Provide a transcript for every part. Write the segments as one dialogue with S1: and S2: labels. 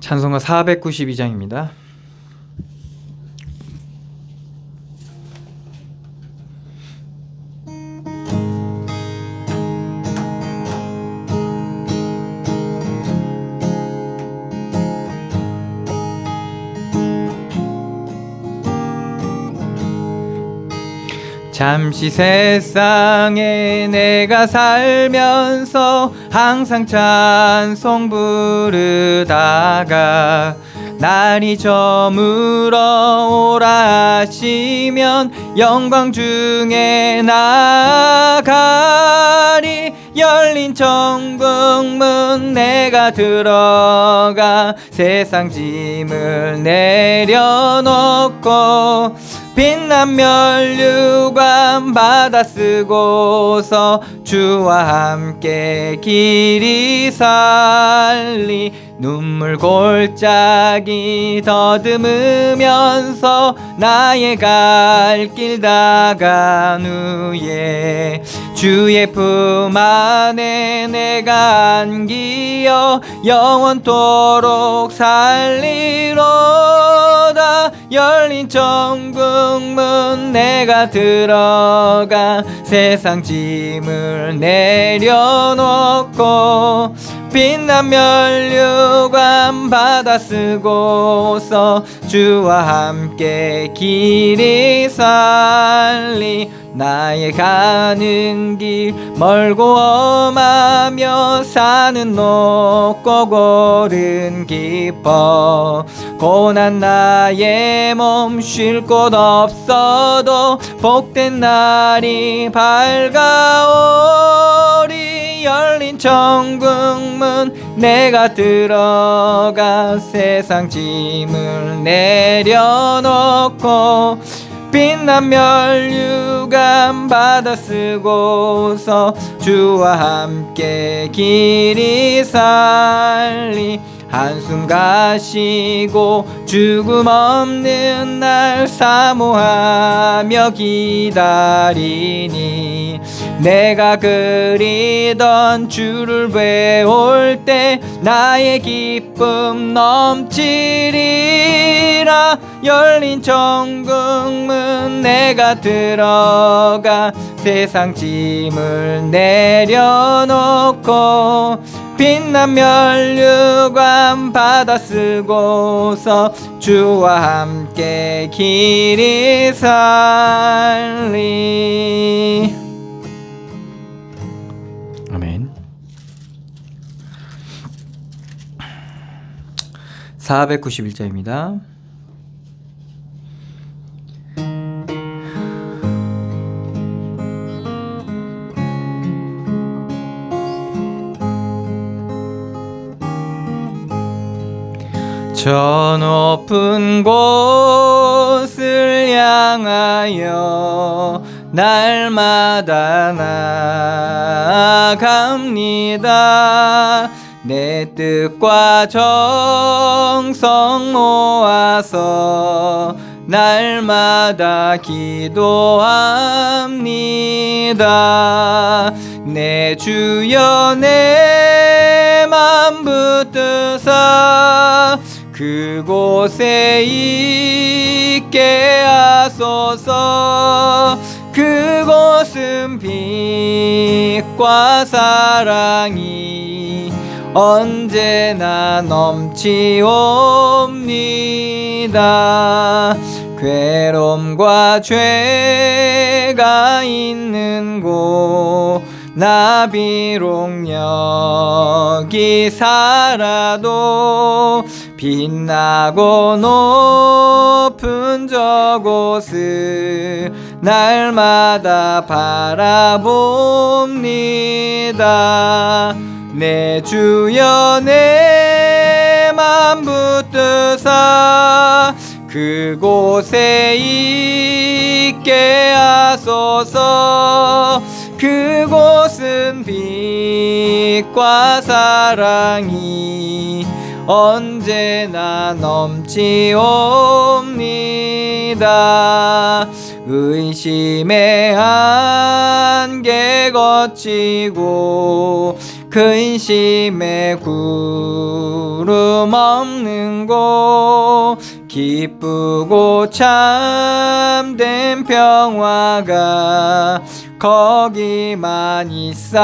S1: 찬송가 492장입니다. 잠시 세상에 내가 살면서 항상 찬송 부르다가 날이 저물어 오라 하시면 영광 중에 나아가리. 열린 천국문 내가 들어가 세상 짐을 내려놓고 빛난 면류관 받아 쓰고서 주와 함께 길이 살리. 눈물 골짜기 더듬으면서 나의 갈 길 다간 후에 주의 품 안에 내가 안기어 영원토록 살리로다. 열린 천국문 내가 들어가 세상 짐을 내려놓고 빛난 면류관 받아 쓰고서 주와 함께 길이 살리. 나의 가는 길 멀고 험하며 산은 높고 골은 깊어 고난 나의 몸 쉴 곳 없어도 복된 날이 밝아오리. 열린 천국문 내가 들어가 세상 짐을 내려놓고 빛난 면류관 받아 쓰고서 주와 함께 길이 살리. 한숨 가시고 죽음 없는 날 사모하며 기다리니 내가 그리던 주를 배울 때 나의 기쁨 넘치리라. 열린 천국문 내가 들어가 세상 짐을 내려놓고 빛난 면류관 받아 쓰고서 주와 함께 길이 살리. 아멘. 491장입니다. 저 높은 곳을 향하여 날마다 나아갑니다. 내 뜻과 정성 모아서 날마다 기도합니다. 내 주여 내 맘 붙드사 그곳에 있게 하소서. 그곳은 빛과 사랑이 언제나 넘치옵니다. 괴로움과 죄가 있는 곳 나 비록 여기 살아도 빛나고 높은 저곳을 날마다 바라봅니다. 내 주여 내 맘 붙드사 그곳에 있게 하소서. 그곳은 빛과 사랑이 언제나 넘치옵니다. 의심의 안개 거치고 근심에 구름 없는 곳 기쁘고 참된 평화가 거기만 있사옵니다.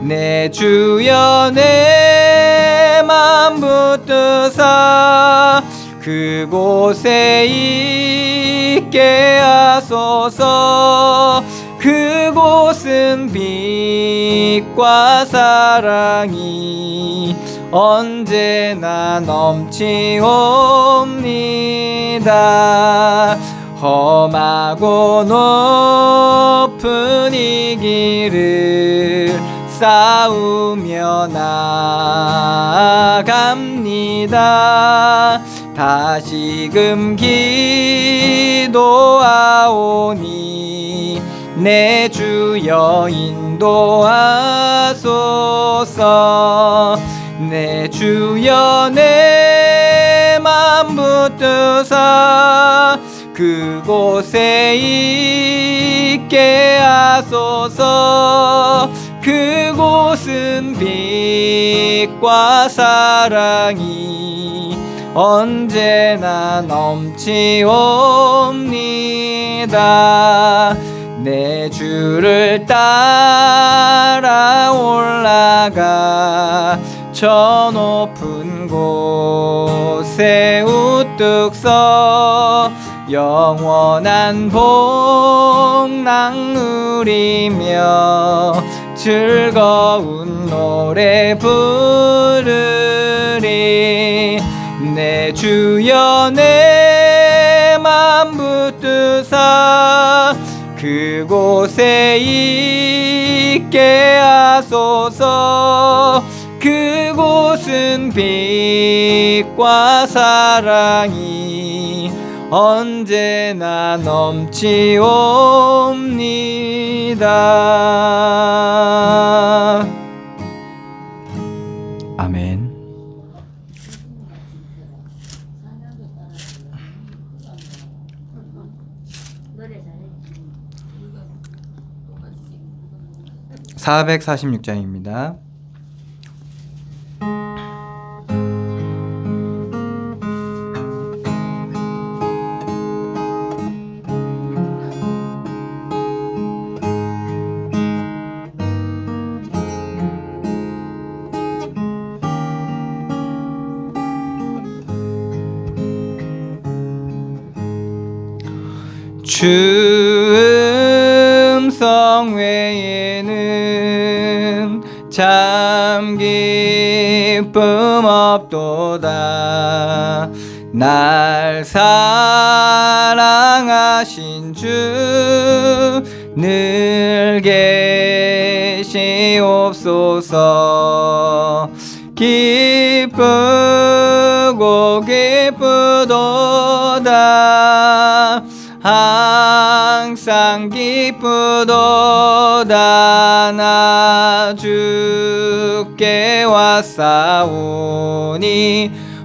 S1: 내 주여 내 맘 붙드사 그곳에 있게 하소서. 그곳은 빛과 사랑이 언제나 넘치옵니다. 험하고 높은 이 길을 싸우며 나아갑니다. 다시금 기도하오니 내 주여 인도하소서. 내 주여 내 맘 붙드사 그곳에 있게 하소서. 그곳은 빛과 사랑이 언제나 넘치옵니다. 내 주를 따라 올라가 저 높은 곳에 우뚝 서 영원한 복락 누리며 즐거운 노래 부르리. 내 주여 내 맘 붙드사 그곳에 있게 하소서. 그곳은 빛과 사랑이 언제나 넘치옵니다. 아멘. (446장입니다) 주 음성 외에는 참 기쁨 없도다. 날 사랑하신 주 늘 계시옵소서. 기쁘고 기쁘도다. 항상 기쁘도다. 나 주께 왔사오니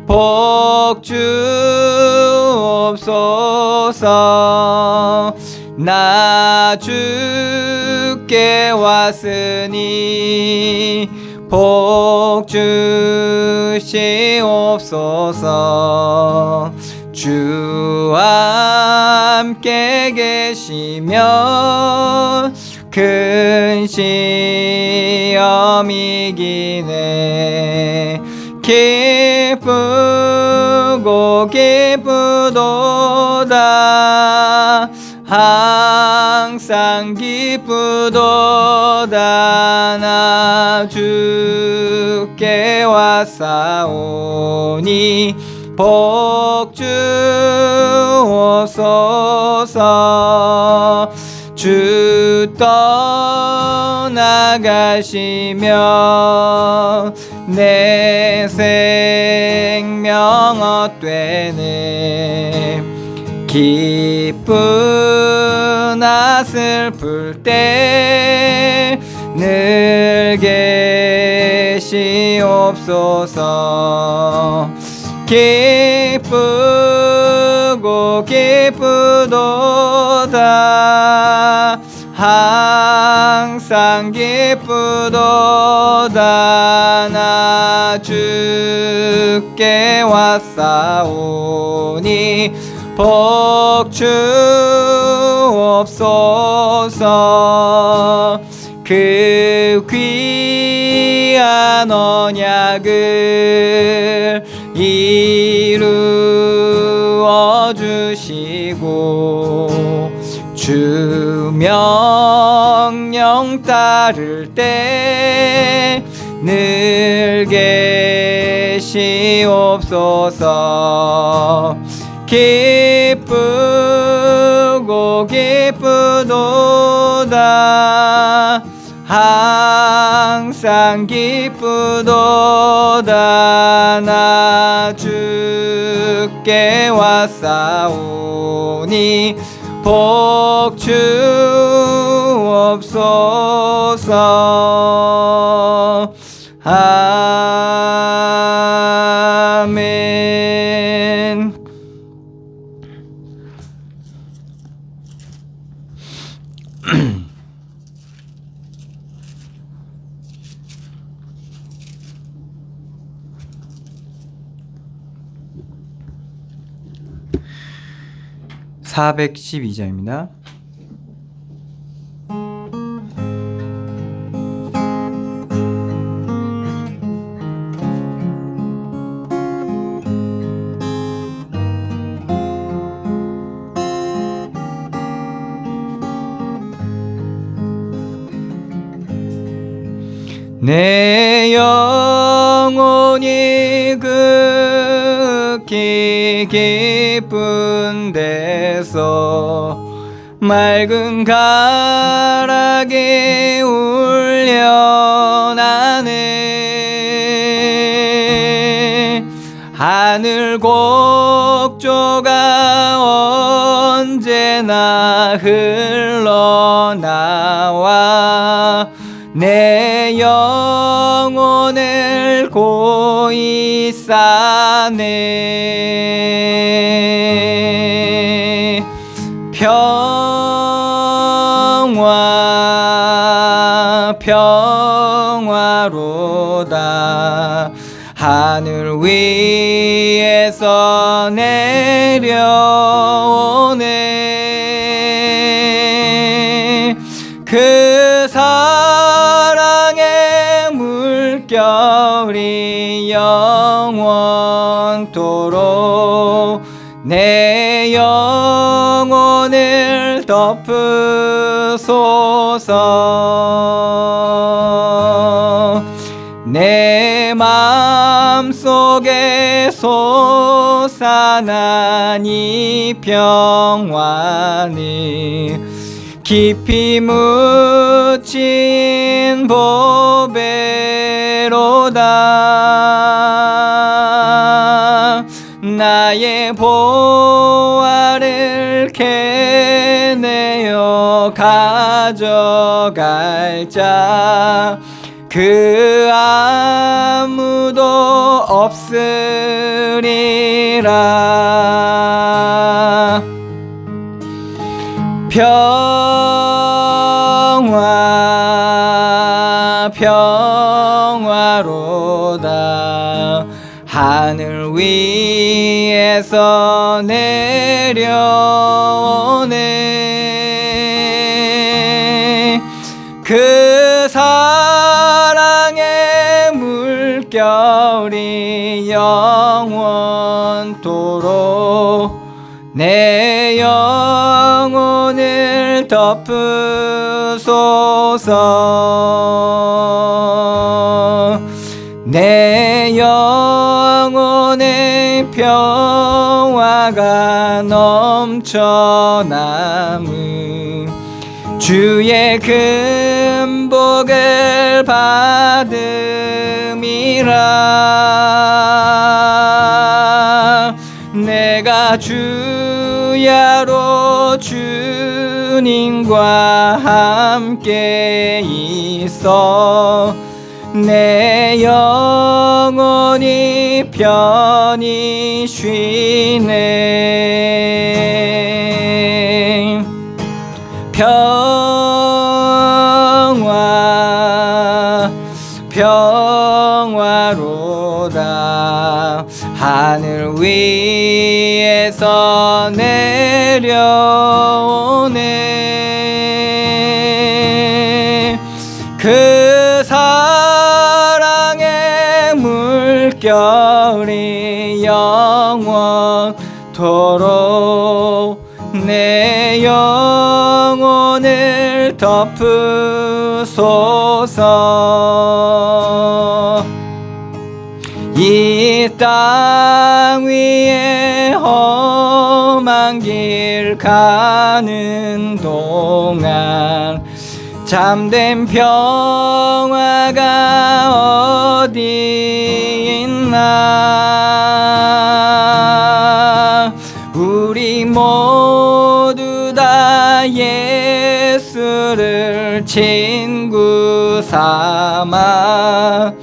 S1: 복 주옵소서. 나 주께 왔으니 복 주시옵소서. 주와 함께 계시면 큰 시험 이기네. 기쁘고 기쁘도다. 항상 기쁘도다. 나 주께 왔사오니 복 주옵소서. 주 떠나가시면 내 생명 헛되네. 기쁘나 슬플 때 늘 계시옵소서. 기쁘고 기쁘도다. 항상 기쁘도다. 나 주께 왔사오니 복주옵소서. 그 귀한 언약을 이루어 주시고 주 명령 따를 때 늘 계시옵소서. 기쁘고 기쁘도다. 항상 기쁘도다. 나 주께 왔사오니 복주옵소서. 아멘. (412장입니다) 내 영혼이 극히 기쁜 데서 맑은 가락이 울려나네. 하늘 곡조가 언제나 흘러나와 내 영혼을 고이 싸네. 평화 평화로다. 하늘 위에서 내려오네. 그 사랑의 물결이 영원토록 내 영혼을 덮으소서. 내 마음속에 솟아난 이 평화는 깊이 묻힌 보배로다. 나의 보화를 캐내어 가져갈 자 그 아무도 없으리라. 평화 평화로다. 하늘 위에서 내려오네. 그 사랑의 물결이 영원토록 내 영혼을 덮으소서. 내 영혼의 평화가 넘쳐남은 주의 금복을 받음이라. 내가 주야로 주님과 함께 있어 내 영혼이 편히 쉬네. 평화 평화로다. 하늘 위에서 내려오네. 그 사랑의 물결이 영원토록 내 영혼을 덮으소서. 이 땅 위에 험한 길 가는 동안 참된 평화가 어디 있나. 우리 모두 다 예수를 친구 삼아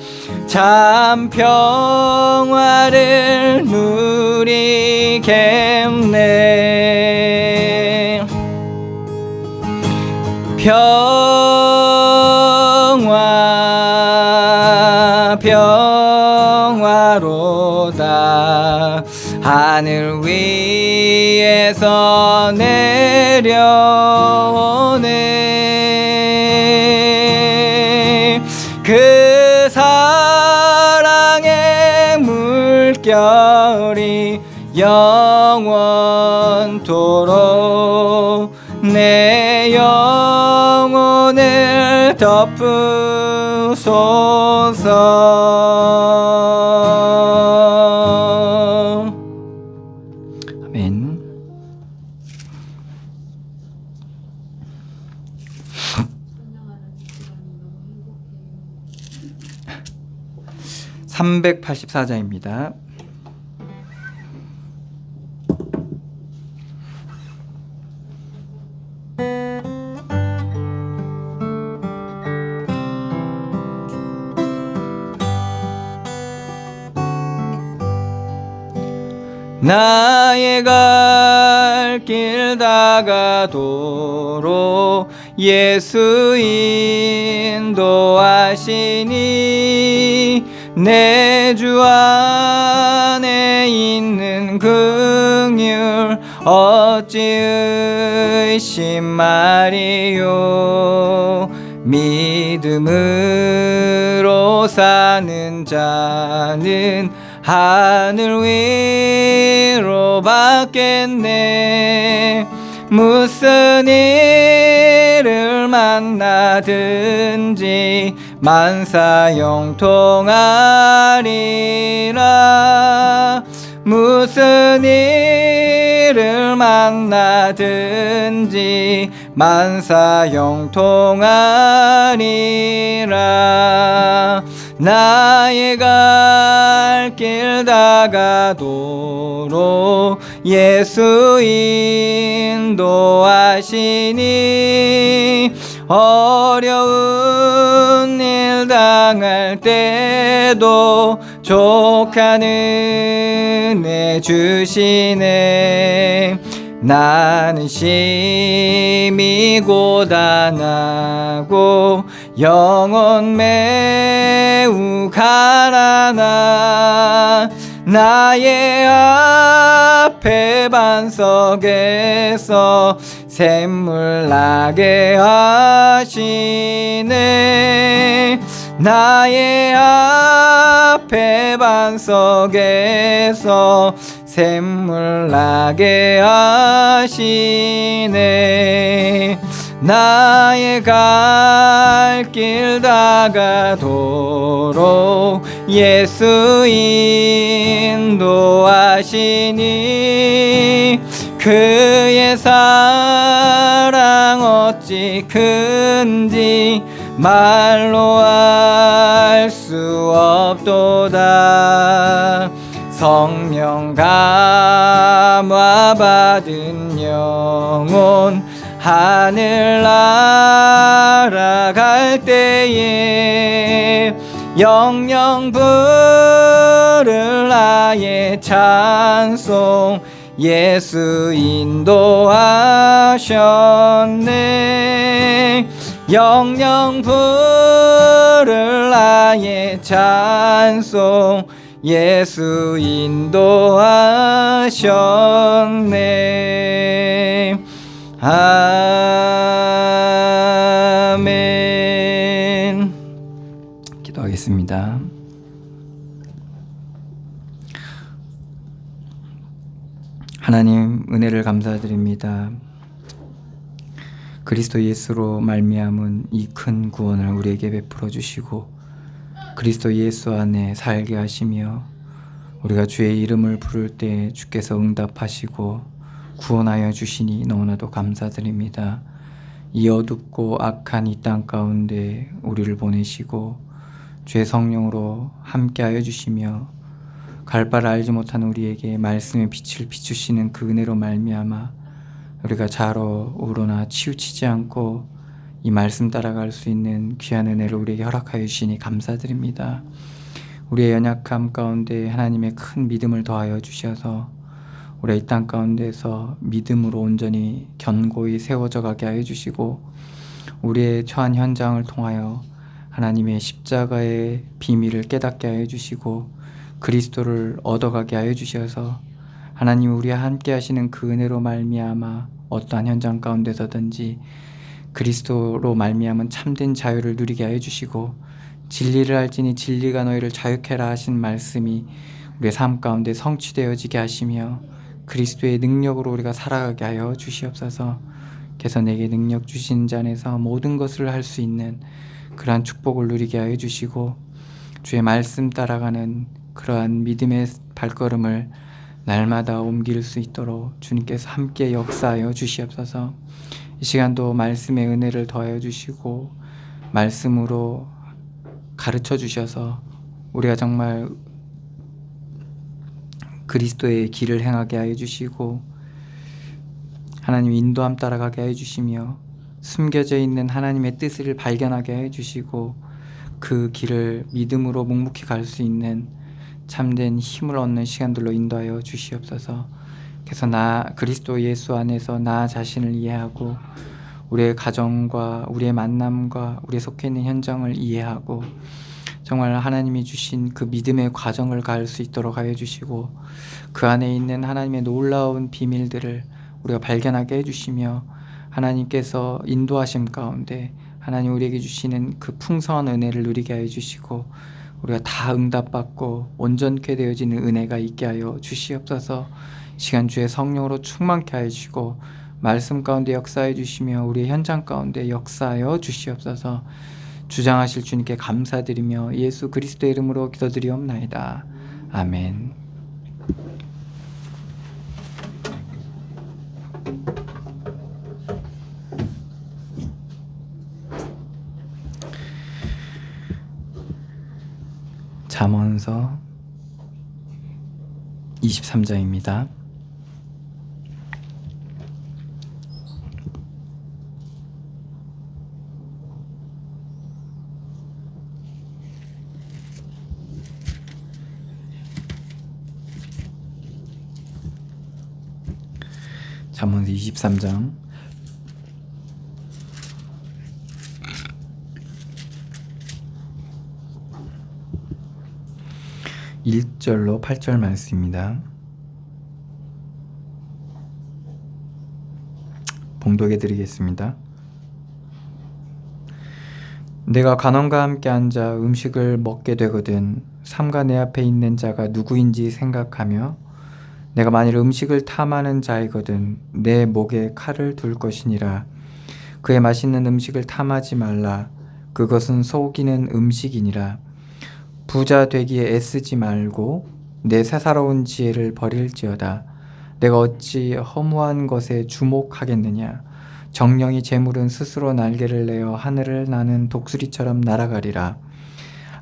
S1: 참 평화를 누리겠네. 평화로다. 하늘 위에서 내려오네. 그 사랑의 물결이 영원토록 내 영혼을 덮으소서. 아멘. 384장입니다. 나의 갈 길 다가도록 예수 인도하시니 내 주 안에 있는 긍휼 어찌 의심 말이요. 믿음으로 사는 자는 하늘 위로 받겠네. 무슨 일을 만나든지 만사 형통하리라. 무슨 일을 만나든지 만사 형통하리라. 나의 갈 길 다가도록 예수 인도하시니 어려운 일 당할 때도 족한 은혜 주시네. 나는 심히 고단하고 영혼 매우 가난하. 나의 앞에 반석에서 샘물 나게 하시네. 나의 앞에 반석에서 샘물 나게 하시네. 나의 갈 길 다가도록 예수 인도하시니 그의 사랑 어찌 큰지 말로 알 수 없도다. 성령 감화 받은 영혼 하늘 날아갈 때에 영영 부를 나의 찬송 예수 인도하셨네. 영영 부를 나의 아예 찬송 예수 인도하셨네. 아멘. 기도하겠습니다. 하나님, 은혜를 감사드립니다. 그리스도 예수로 말미암은 이 큰 구원을 우리에게 베풀어 주시고 그리스도 예수 안에 살게 하시며 우리가 주의 이름을 부를 때 주께서 응답하시고 구원하여 주시니 너무나도 감사드립니다. 이 어둡고 악한 이 땅 가운데 우리를 보내시고 주의 성령으로 함께하여 주시며 갈 바를 알지 못하는 우리에게 말씀의 빛을 비추시는 그 은혜로 말미암아 우리가 좌로 우로나 치우치지 않고 이 말씀 따라갈 수 있는 귀한 은혜를 우리에게 허락하여 주시니 감사드립니다. 우리의 연약함 가운데 하나님의 큰 믿음을 더하여 주셔서 우리가 이 땅 가운데서 믿음으로 온전히 견고히 세워져 가게 하여 주시고 우리의 처한 현장을 통하여 하나님의 십자가의 비밀을 깨닫게 하여 주시고 그리스도를 얻어가게 하여 주셔서 하나님 우리와 함께 하시는 그 은혜로 말미암아 어떠한 현장 가운데서든지 그리스도로 말미암은 참된 자유를 누리게 하여 주시고 진리를 알지니 진리가 너희를 자유케 하라 하신 말씀이 우리의 삶 가운데 성취되어지게 하시며 그리스도의 능력으로 우리가 살아가게 하여 주시옵소서. 그래서 내게 능력 주신 자 안에서 모든 것을 할 수 있는 그러한 축복을 누리게 하여 주시고 주의 말씀 따라가는 그러한 믿음의 발걸음을 날마다 옮길 수 있도록 주님께서 함께 역사하여 주시옵소서. 이 시간도 말씀의 은혜를 더하여 주시고 말씀으로 가르쳐 주셔서 우리가 정말 그리스도의 길을 행하게 하여 주시고 하나님 인도함 따라가게 하여 주시며 숨겨져 있는 하나님의 뜻을 발견하게 하여 주시고 그 길을 믿음으로 묵묵히 갈 수 있는 참된 힘을 얻는 시간들로 인도하여 주시옵소서. 그래서 그리스도 예수 안에서 나 자신을 이해하고 우리의 가정과 우리의 만남과 우리의 속해 있는 현장을 이해하고 정말 하나님이 주신 그 믿음의 과정을 갈 수 있도록 하여 주시고 그 안에 있는 하나님의 놀라운 비밀들을 우리가 발견하게 해주시며 하나님께서 인도하심 가운데 하나님 우리에게 주시는 그 풍성한 은혜를 누리게 하여 주시고 우리가 다 응답받고 온전케 되어지는 은혜가 있게 하여 주시옵소서. 시간 주의 성령으로 충만케 하여 주시고 말씀 가운데 역사해 주시며 우리의 현장 가운데 역사하여 주시옵소서. 주장하실 주님께 감사드리며 예수 그리스도의 이름으로 기도드리옵나이다. 아멘. 잠언서 23장입니다. 잠언서 23장 1절로 8절 말씀입니다. 봉독해 드리겠습니다. 내가 간원과 함께 앉아 음식을 먹게 되거든 삼가 내 앞에 있는 자가 누구인지 생각하며 내가 만일 음식을 탐하는 자이거든 내 목에 칼을 둘 것이니라. 그의 맛있는 음식을 탐하지 말라. 그것은 속이는 음식이니라. 부자 되기에 애쓰지 말고 내 사사로운 지혜를 버릴지어다. 내가 어찌 허무한 것에 주목하겠느냐. 정령이 재물은 스스로 날개를 내어 하늘을 나는 독수리처럼 날아가리라.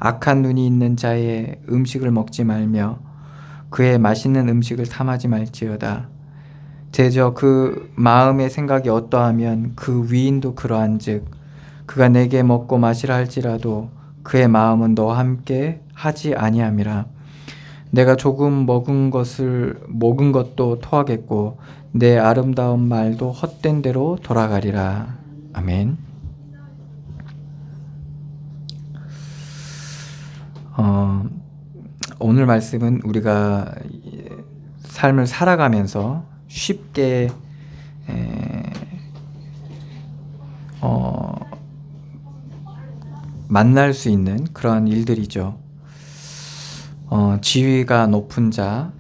S1: 악한 눈이 있는 자의 음식을 먹지 말며 그의 맛있는 음식을 탐하지 말지어다. 대저 그 마음의 생각이 어떠하면 그 위인도 그러한즉 그가 내게 먹고 마시라 할지라도 그의 마음은 너와 함께 하지 아니함이라. 내가 조금 먹은 것도 토하겠고 내 아름다운 말도 헛된 대로 돌아가리라. 아멘. 오늘 말씀은 우리가 삶을 살아가면서 쉽게 만날 수 있는 그런 일들이죠. 지위가 높은 자,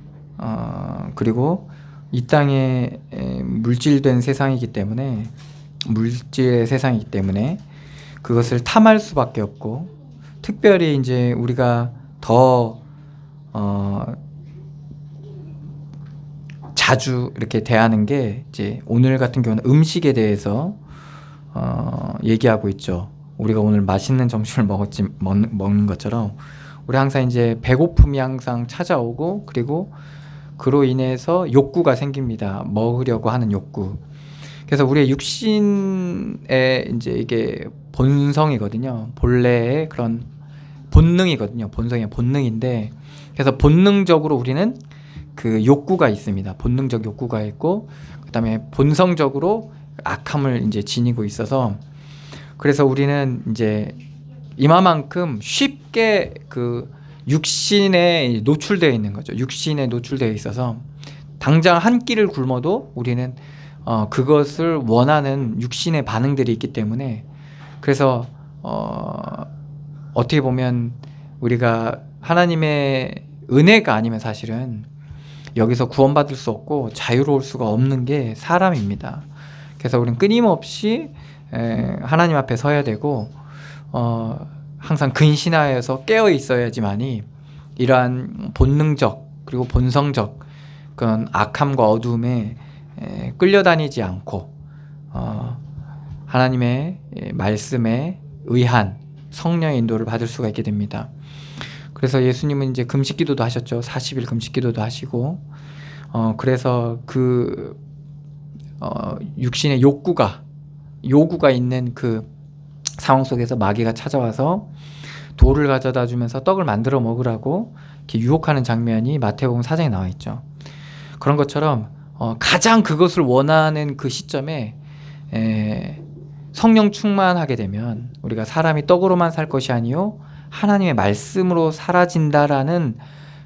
S1: 그리고 이 땅에 물질된 세상이기 때문에, 물질의 세상이기 때문에 그것을 탐할 수밖에 없고, 특별히 이제 우리가 더 자주 이렇게 대하는 게 이제 오늘 같은 경우는 음식에 대해서 얘기하고 있죠. 우리가 오늘 맛있는 점심을 먹는 것처럼 우리 항상 이제 배고픔이 항상 찾아오고, 그리고 그로 인해서 욕구가 생깁니다. 먹으려고 하는 욕구. 그래서 우리의 육신의 이제 이게 본성이거든요. 본래의 그런 본능이거든요. 본능인데, 그래서 본능적으로 우리는 그 욕구가 있습니다. 본능적 욕구가 있고, 그다음에 본성적으로 악함을 이제 지니고 있어서, 그래서 우리는 이제 이마만큼 쉽게 그 육신에 노출되어 있는 거죠. 육신에 노출되어 있어서 당장 한 끼를 굶어도 우리는 그것을 원하는 육신의 반응들이 있기 때문에, 그래서 어떻게 보면 우리가 하나님의 은혜가 아니면 사실은 여기서 구원받을 수 없고 자유로울 수가 없는 게 사람입니다. 그래서 우리는 끊임없이 하나님 앞에 서야 되고, 항상 근신하여서 깨어 있어야지만이 이러한 본능적 그리고 본성적 그런 악함과 어두움에 끌려다니지 않고 하나님의 말씀에 의한 성령의 인도를 받을 수가 있게 됩니다. 그래서 예수님은 이제 금식기도도 하셨죠. 40일 금식기도도 하시고, 그래서 그 육신의 요구가 있는 그 상황 속에서 마귀가 찾아와서 돌을 가져다 주면서 떡을 만들어 먹으라고 이렇게 유혹하는 장면이 마태복음 4장에 나와 있죠. 그런 것처럼 가장 그것을 원하는 그 시점에 성령 충만하게 되면 우리가 사람이 떡으로만 살 것이 아니요 하나님의 말씀으로 사라진다라는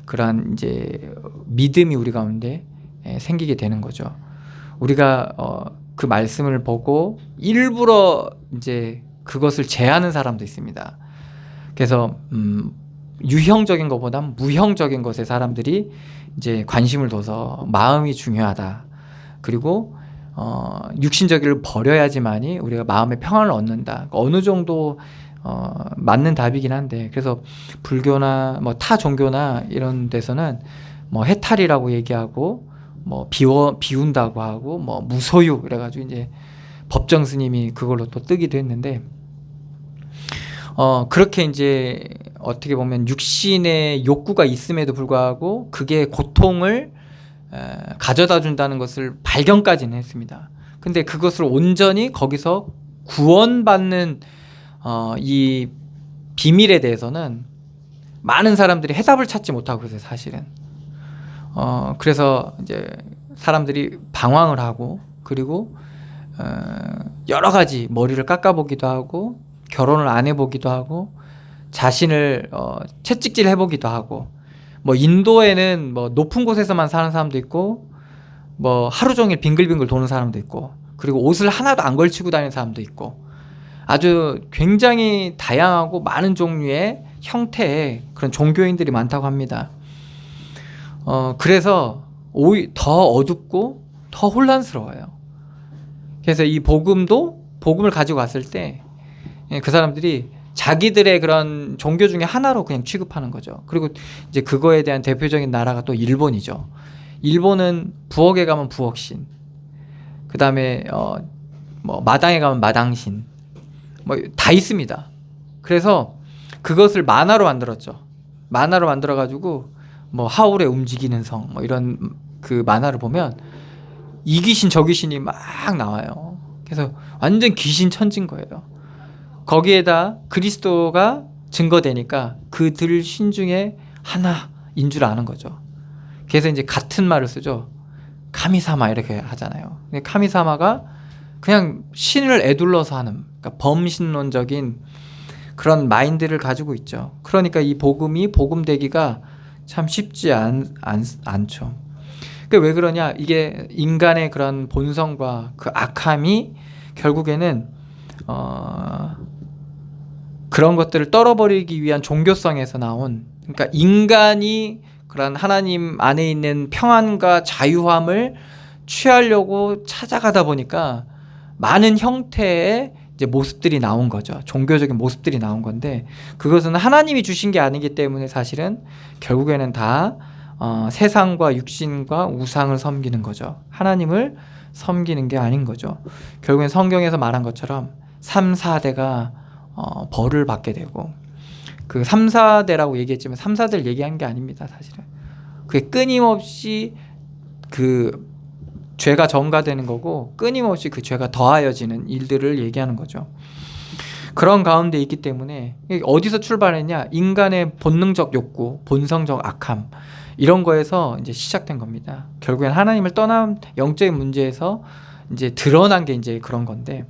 S1: 그런 이제 믿음이 우리 가운데 생기게 되는 거죠. 우리가 그 말씀을 보고 일부러 이제 그것을 제하는 사람도 있습니다. 그래서 유형적인 것보다 무형적인 것에 사람들이 이제 관심을 둬서 마음이 중요하다. 그리고 육신적인을 버려야지만이 우리가 마음의 평안을 얻는다. 어느 정도 맞는 답이긴 한데, 그래서 불교나 뭐 타 종교나 이런 데서는 뭐 해탈이라고 얘기하고, 뭐 비운다고 하고, 뭐 무소유 그래가지고 이제 법정 스님이 그걸로 또 뜨기도 했는데, 그렇게 이제 어떻게 보면 육신의 욕구가 있음에도 불구하고 그게 고통을 가져다 준다는 것을 발견까지는 했습니다. 근데 그것을 온전히 거기서 구원받는 이 비밀에 대해서는 많은 사람들이 해답을 찾지 못하고 있어요, 사실은. 그래서 이제 사람들이 방황을 하고, 그리고 여러 가지 머리를 깎아보기도 하고, 결혼을 안 해보기도 하고, 자신을 채찍질 해보기도 하고, 뭐 인도에는 뭐 높은 곳에서만 사는 사람도 있고, 뭐 하루 종일 빙글빙글 도는 사람도 있고, 그리고 옷을 하나도 안 걸치고 다니는 사람도 있고, 아주 굉장히 다양하고 많은 종류의 형태의 그런 종교인들이 많다고 합니다. 그래서 더 어둡고 더 혼란스러워요. 그래서 이 복음을 가지고 갔을 때 그 사람들이 자기들의 그런 종교 중에 하나로 그냥 취급하는 거죠. 그리고 이제 그거에 대한 대표적인 나라가 또 일본이죠. 일본은 부엌에 가면 부엌신, 그 다음에 뭐 마당에 가면 마당신, 뭐 다 있습니다. 그래서 그것을 만화로 만들었죠. 만화로 만들어가지고 뭐 하울의 움직이는 성, 뭐 이런 그 만화를 보면 이 귀신 저 귀신이 막 나와요. 그래서 완전 귀신 천진 거예요. 거기에다 그리스도가 증거되니까 그들 신 중에 하나인 줄 아는 거죠. 그래서 이제 같은 말을 쓰죠. 카미사마 이렇게 하잖아요. 근데 카미사마가 그냥 신을 애둘러서 하는, 그러니까 범신론적인 그런 마인드를 가지고 있죠. 그러니까 이 복음이 복음되기가 참 쉽지 않죠. 왜 그러냐? 이게 인간의 그런 본성과 그 악함이 결국에는 그런 것들을 떨어버리기 위한 종교성에서 나온, 그러니까 인간이 그런 하나님 안에 있는 평안과 자유함을 취하려고 찾아가다 보니까 많은 형태의 이제 모습들이 나온 거죠. 종교적인 모습들이 나온 건데, 그것은 하나님이 주신 게 아니기 때문에 사실은 결국에는 다 세상과 육신과 우상을 섬기는 거죠. 하나님을 섬기는 게 아닌 거죠. 결국엔 성경에서 말한 것처럼 3, 4대가 벌을 받게 되고, 그 3, 4대라고 얘기했지만 3, 4대를 얘기한 게 아닙니다. 사실은 그게 끊임없이 그 죄가 전가되는 거고, 끊임없이 그 죄가 더하여지는 일들을 얘기하는 거죠. 그런 가운데 있기 때문에 어디서 출발했냐? 인간의 본능적 욕구, 본성적 악함, 이런 거에서 이제 시작된 겁니다. 결국엔 하나님을 떠난 영적인 문제에서 이제 드러난 게 이제 그런 건데,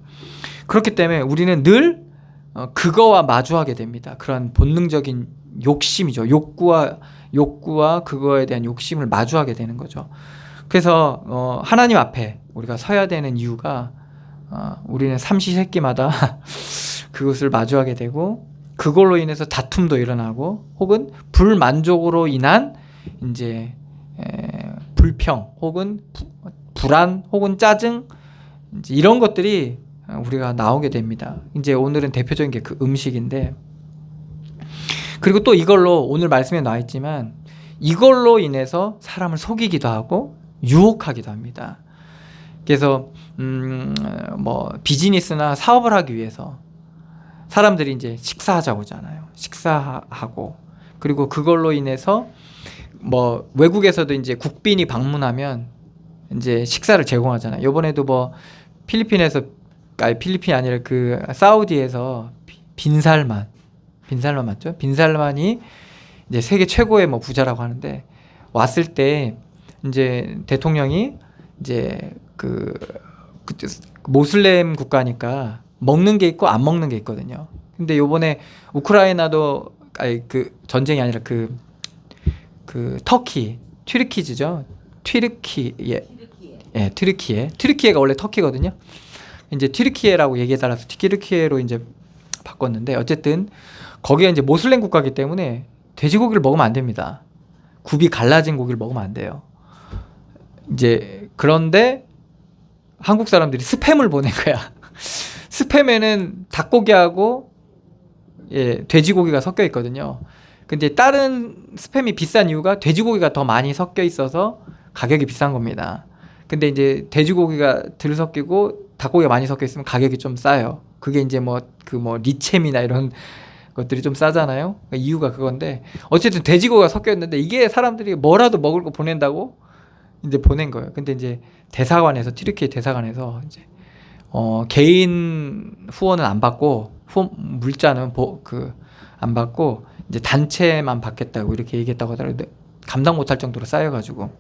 S1: 그렇기 때문에 우리는 늘 그거와 마주하게 됩니다. 그런 본능적인 욕심이죠. 욕구와 그거에 대한 욕심을 마주하게 되는 거죠. 그래서 하나님 앞에 우리가 서야 되는 이유가, 우리는 삼시세끼마다 그것을 마주하게 되고, 그걸로 인해서 다툼도 일어나고, 혹은 불만족으로 인한 이제 불평, 혹은 불안, 혹은 짜증, 이제 이런 것들이 우리가 나오게 됩니다. 이제 오늘은 대표적인 게 그 음식인데, 그리고 또 이걸로 오늘 말씀에 나와 있지만 이걸로 인해서 사람을 속이기도 하고 유혹하기도 합니다. 그래서 뭐 비즈니스나 사업을 하기 위해서 사람들이 이제 식사하자고 하잖아요. 식사하고, 그리고 그걸로 인해서 뭐 외국에서도 이제 국빈이 방문하면 이제 식사를 제공하잖아요. 이번에도 뭐 필리핀이 아니라 그 사우디에서 빈살만 맞죠? 빈살만이 이제 세계 최고의 뭐 부자라고 하는데, 왔을 때 이제 대통령이 이제 그 모슬렘 국가니까 먹는 게 있고 안 먹는 게 있거든요. 근데 요번에 우크라이나도 그 전쟁이 아니라 그 튀르키즈죠. 튀르키예가 원래 터키거든요. 이제 튀르키예라고 얘기해 달라서 튀르키예로 이제 바꿨는데, 어쨌든 거기가 이제 모슬렘 국가이기 때문에 돼지고기를 먹으면 안 됩니다. 굽이 갈라진 고기를 먹으면 안 돼요. 이제 그런데 한국 사람들이 스팸을 보낸 거야. 스팸에는 닭고기하고 돼지고기가 섞여 있거든요. 근데 다른 스팸이 비싼 이유가 돼지고기가 더 많이 섞여 있어서 가격이 비싼 겁니다. 근데 이제 돼지고기가 덜 섞이고 닭고기가 많이 섞여 있으면 가격이 좀 싸요. 그게 이제 리챔이나 이런 것들이 좀 싸잖아요. 그러니까 이유가 그건데, 어쨌든 돼지고기가 섞여 있는데 이게 사람들이 뭐라도 먹을 거 보낸다고 이제 보낸 거예요. 근데 이제 대사관에서, 튀르키예 대사관에서 이제 개인 후원은 안 받고, 물자는 안 받고 이제 단체만 받겠다고 이렇게 얘기했다고 하더라고요. 감당 못할 정도로 쌓여가지고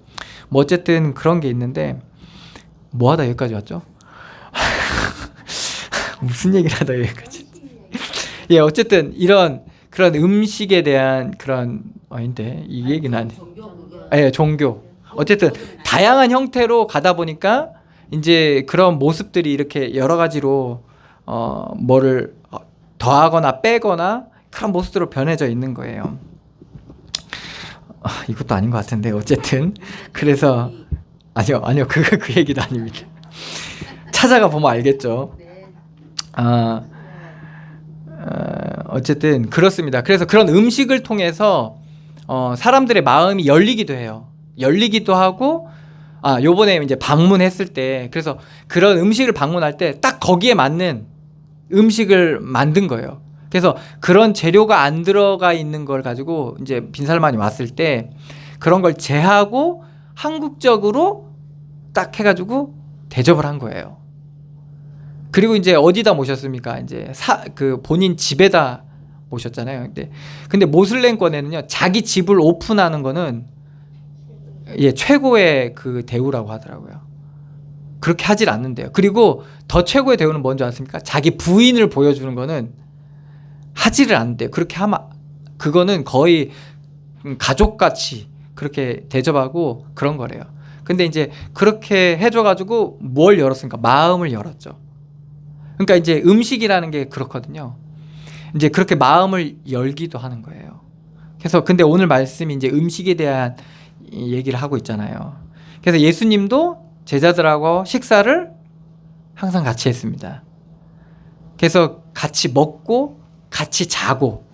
S1: 뭐 어쨌든 그런 게 있는데, 뭐하다 여기까지 왔죠? 무슨 얘기를 하다 여기까지. 예, 어쨌든 그런 음식에 대한 그런 아닌데 이 얘기는 안 해. 종교. 어쨌든 다양한 형태로 가다 보니까 이제 그런 모습들이 이렇게 여러 가지로 뭐를 더하거나 빼거나 그런 모습으로 변해져 있는 거예요. 이것도 아닌 것 같은데, 어쨌든 그래서 아니요 그 얘기도 아닙니다. 찾아가 보면 알겠죠. 어쨌든 그렇습니다. 그래서 그런 음식을 통해서 사람들의 마음이 열리기도 해요. 열리기도 하고, 요번에 이제 방문했을 때, 그래서 그런 음식을 방문할 때 딱 거기에 맞는 음식을 만든 거예요. 그래서 그런 재료가 안 들어가 있는 걸 가지고 이제 빈살만이 왔을 때 그런 걸 제하고 한국적으로 딱 해가지고 대접을 한 거예요. 그리고 이제 어디다 모셨습니까? 이제 본인 집에다 모셨잖아요. 근데 모슬렘권에는요, 자기 집을 오픈하는 거는 최고의 그 대우라고 하더라고요. 그렇게 하질 않는데요. 그리고 더 최고의 대우는 뭔지 아십니까? 자기 부인을 보여주는 거는 하지를 않는데요. 그렇게 하면 그거는 거의 가족같이 그렇게 대접하고 그런 거래요. 근데 이제 그렇게 해줘가지고 뭘 열었습니까? 마음을 열었죠. 그러니까 이제 음식이라는 게 그렇거든요. 이제 그렇게 마음을 열기도 하는 거예요. 그래서 근데 오늘 말씀이 이제 음식에 대한 얘기를 하고 있잖아요. 그래서 예수님도 제자들하고 식사를 항상 같이 했습니다. 그래서 같이 먹고 같이 자고.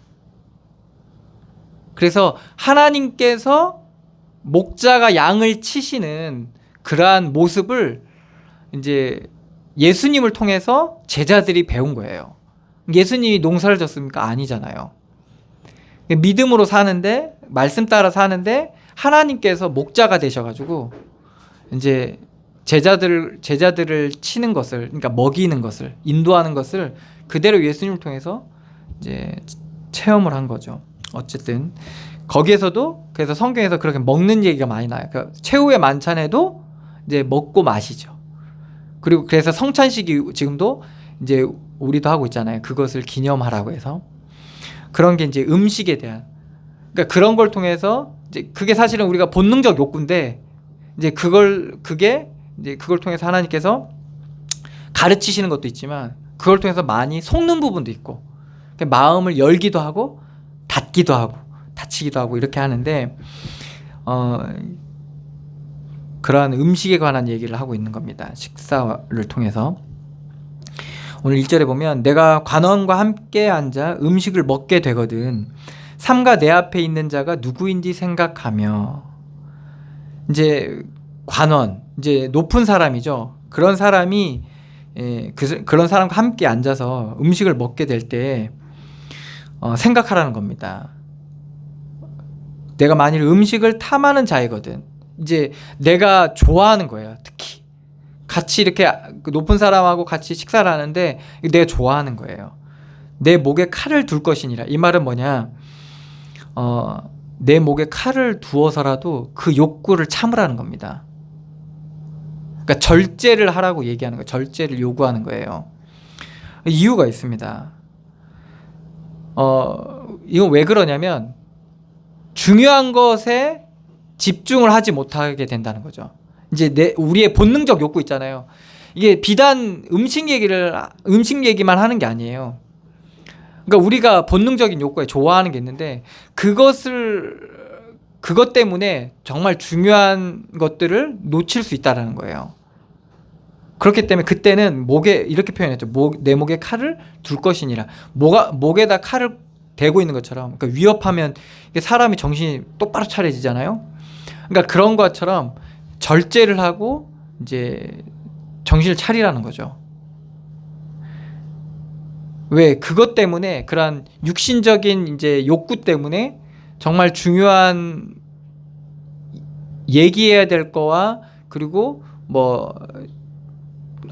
S1: 그래서 하나님께서 목자가 양을 치시는 그러한 모습을 이제 예수님을 통해서 제자들이 배운 거예요. 예수님이 농사를 졌습니까? 아니잖아요. 믿음으로 사는데, 말씀 따라 사는데 하나님께서 목자가 되셔가지고 이제 제자들을 치는 것을, 그러니까 먹이는 것을, 인도하는 것을 그대로 예수님을 통해서 이제 체험을 한 거죠. 어쨌든 거기에서도 그래서 성경에서 그렇게 먹는 얘기가 많이 나요. 그러니까 최후의 만찬에도 이제 먹고 마시죠. 그리고 그래서 성찬식이 지금도 이제 우리도 하고 있잖아요. 그것을 기념하라고 해서 그런 게 이제 음식에 대한, 그러니까 그런 걸 통해서 이제 그게 사실은 우리가 본능적 욕구인데 이제 그게 이제 그걸 통해서 하나님께서 가르치시는 것도 있지만 그걸 통해서 많이 속는 부분도 있고 마음을 열기도 하고 닫기도 하고 닫히기도 하고 이렇게 하는데 그러한 음식에 관한 얘기를 하고 있는 겁니다. 식사를 통해서. 오늘 1절에 보면 내가 관원과 함께 앉아 음식을 먹게 되거든 삼가 내 앞에 있는 자가 누구인지 생각하며, 이제 관원, 이제 높은 사람이죠. 그런 사람이 그런 사람과 함께 앉아서 음식을 먹게 될 때 생각하라는 겁니다. 내가 만일 음식을 탐하는 자이거든. 이제 내가 좋아하는 거예요. 특히 같이 이렇게 높은 사람하고 같이 식사를 하는데 내가 좋아하는 거예요. 내 목에 칼을 둘 것이니라. 이 말은 뭐냐? 내 목에 칼을 두어서라도 그 욕구를 참으라는 겁니다. 그러니까 절제를 하라고 얘기하는 거예요. 절제를 요구하는 거예요. 이유가 있습니다. 이건 왜 그러냐면 중요한 것에 집중을 하지 못하게 된다는 거죠. 이제 우리의 본능적 욕구 있잖아요. 이게 비단 음식 얘기만 하는 게 아니에요. 그러니까 우리가 본능적인 욕구에 좋아하는 게 있는데 그것 때문에 정말 중요한 것들을 놓칠 수 있다는 거예요. 그렇기 때문에 그때는 목에 이렇게 표현했죠. 내 목에 칼을 둘 것이니라. 목에다 칼을 대고 있는 것처럼, 그러니까 위협하면 사람이 정신이 똑바로 차려지잖아요. 그러니까 그런 것처럼 절제를 하고 이제 정신을 차리라는 거죠. 왜? 그것 때문에, 그런 육신적인 이제 욕구 때문에 정말 중요한 얘기해야 될 거와 그리고 뭐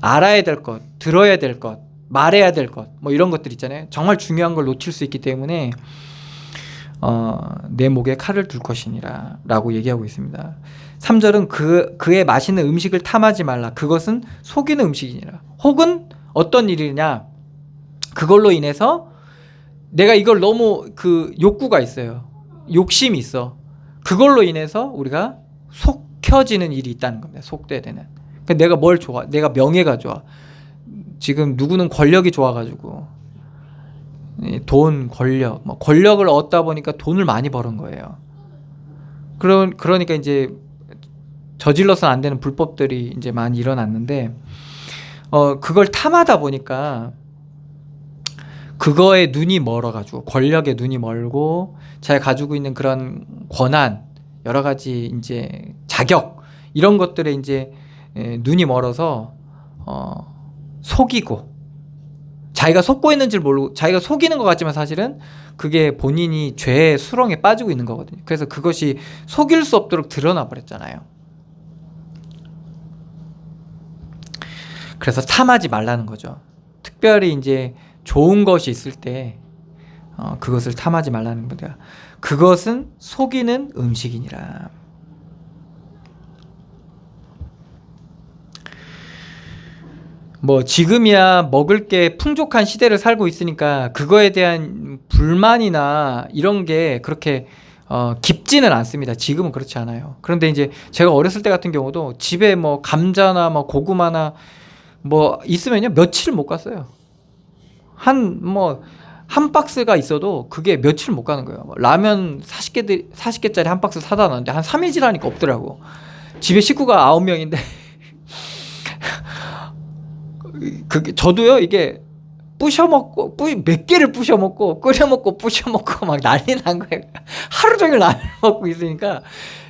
S1: 알아야 될 것, 들어야 될 것, 말해야 될 것, 뭐 이런 것들 있잖아요. 정말 중요한 걸 놓칠 수 있기 때문에 내 목에 칼을 둘 것이니라 라고 얘기하고 있습니다. 3절은 그의 맛있는 음식을 탐하지 말라. 그것은 속이는 음식이니라. 혹은 어떤 일이냐? 그걸로 인해서 내가 이걸 너무 욕구가 있어요. 욕심이 있어. 그걸로 인해서 우리가 속혀지는 일이 있다는 겁니다. 속되는. 그러니까 내가 뭘 좋아? 내가 명예가 좋아. 지금 누구는 권력이 좋아가지고 돈, 권력을 얻다 보니까 돈을 많이 버는 거예요. 그러니까 이제 저질러서는 안 되는 불법들이 이제 많이 일어났는데 그걸 탐하다 보니까 그거에 눈이 멀어가지고, 권력에 눈이 멀고 자기가 가지고 있는 그런 권한, 여러 가지 이제 자격, 이런 것들에 이제 눈이 멀어서 속이고, 자기가 속고 있는 줄 모르고 자기가 속이는 것 같지만 사실은 그게 본인이 죄의 수렁에 빠지고 있는 거거든요. 그래서 그것이 속일 수 없도록 드러나 버렸잖아요. 그래서 탐하지 말라는 거죠. 특별히 이제 좋은 것이 있을 때 그것을 탐하지 말라는 겁니다. 그것은 속이는 음식이니라. 뭐 지금이야 먹을 게 풍족한 시대를 살고 있으니까 그거에 대한 불만이나 이런 게 그렇게 깊지는 않습니다. 지금은 그렇지 않아요. 그런데 이제 제가 어렸을 때 같은 경우도 집에 뭐 감자나 뭐 고구마나 뭐 있으면요 며칠 못 갔어요. 한 박스가 있어도 그게 며칠 못 가는 거예요. 라면 40개짜리 한 박스 사다 놨는데 한 3일 지나니까 없더라고. 집에 식구가 9명인데 그게 저도요 이게 부셔먹고 몇 개를 부셔먹고 끓여먹고 부셔먹고 막 난리 난 거예요. 하루 종일 라면 먹고 있으니까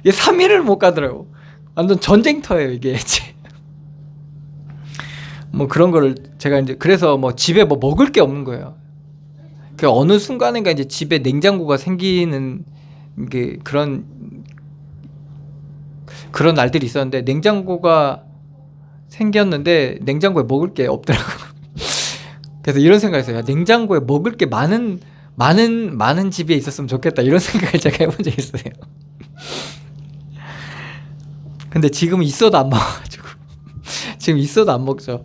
S1: 이게 3일을 못 가더라고. 완전 전쟁터예요 이게. 뭐 그런 거를 제가 이제 그래서 뭐 집에 뭐 먹을 게 없는 거예요. 그 어느 순간인가 이제 집에 냉장고가 생기는 게 그런 날들이 있었는데 냉장고가 생겼는데 냉장고에 먹을 게 없더라고요. 그래서 이런 생각했어요. 야, 냉장고에 먹을 게 많은 집에 있었으면 좋겠다. 이런 생각을 제가 해본 적이 있어요. 근데 지금은 있어도 안 먹어가지고 지금 있어도 안 먹죠.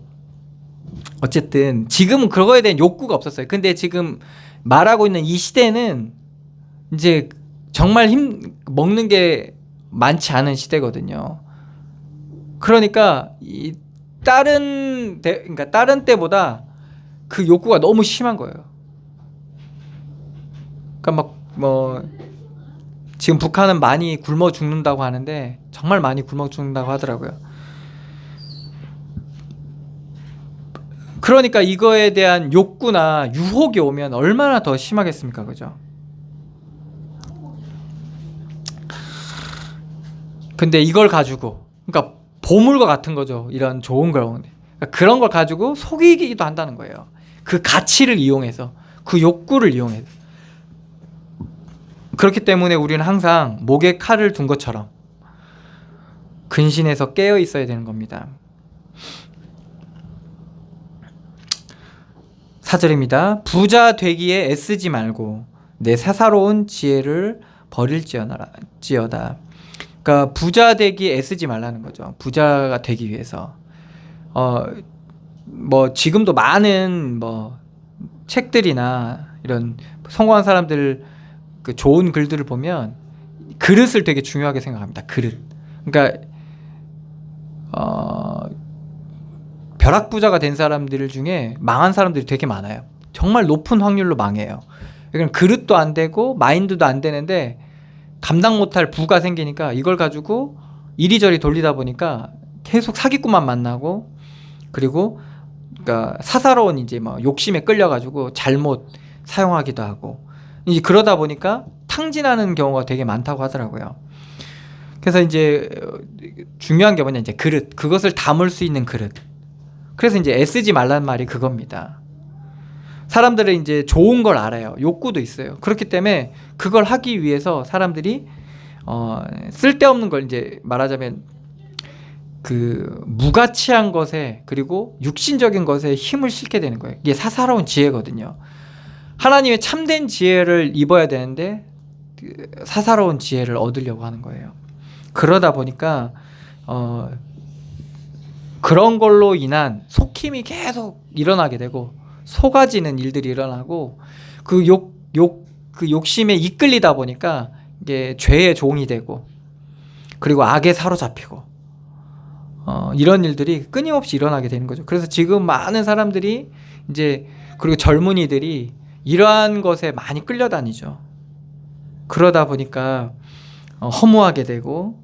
S1: 어쨌든 지금은 그거에 대한 욕구가 없었어요. 근데 지금 말하고 있는 이 시대는 이제 정말 먹는 게 많지 않은 시대거든요. 그러니까 그러니까 다른 때보다 그 욕구가 너무 심한 거예요. 그러니까 지금 북한은 많이 굶어 죽는다고 하는데 정말 많이 굶어 죽는다고 하더라고요. 그러니까 이거에 대한 욕구나 유혹이 오면 얼마나 더 심하겠습니까, 그죠? 근데 이걸 가지고, 그러니까 보물과 같은 거죠. 이런 좋은 걸. 그러니까 그런 걸 가지고 속이기도 한다는 거예요. 그 가치를 이용해서, 그 욕구를 이용해서. 그렇기 때문에 우리는 항상 목에 칼을 둔 것처럼 근신해서 깨어 있어야 되는 겁니다. 4절입니다. 부자 되기에 애쓰지 말고 내 사사로운 지혜를 버릴지어다. 그러니까 부자 되기에 애쓰지 말라는 거죠. 부자가 되기 위해서. 뭐 지금도 많은 뭐 책들이나 이런 성공한 사람들 그 좋은 글들을 보면 그릇을 되게 중요하게 생각합니다. 그릇. 그러니까 벼락부자가 된 사람들 중에 망한 사람들이 되게 많아요. 정말 높은 확률로 망해요. 그러니까 그릇도 안 되고 마인드도 안 되는데 감당 못할 부가 생기니까 이걸 가지고 이리저리 돌리다 보니까 계속 사기꾼만 만나고, 그리고 그러니까 사사로운 이제 뭐 욕심에 끌려가지고 잘못 사용하기도 하고, 이제 그러다 보니까 탕진하는 경우가 되게 많다고 하더라고요. 그래서 이제 중요한 게 뭐냐, 이제 그릇, 그것을 담을 수 있는 그릇. 그래서 이제 애쓰지 말란 말이 그겁니다. 사람들은 이제 좋은 걸 알아요. 욕구도 있어요. 그렇기 때문에 그걸 하기 위해서 사람들이 쓸데없는 걸, 이제 말하자면 그 무가치한 것에, 그리고 육신적인 것에 힘을 싣게 되는 거예요. 이게 사사로운 지혜거든요. 하나님의 참된 지혜를 입어야 되는데 사사로운 지혜를 얻으려고 하는 거예요. 그러다 보니까 그런 걸로 인한 속힘이 계속 일어나게 되고 속아지는 일들이 일어나고, 그 욕심에 이끌리다 보니까 이게 죄의 종이 되고, 그리고 악에 사로잡히고, 이런 일들이 끊임없이 일어나게 되는 거죠. 그래서 지금 많은 사람들이 이제, 그리고 젊은이들이 이러한 것에 많이 끌려다니죠. 그러다 보니까 허무하게 되고,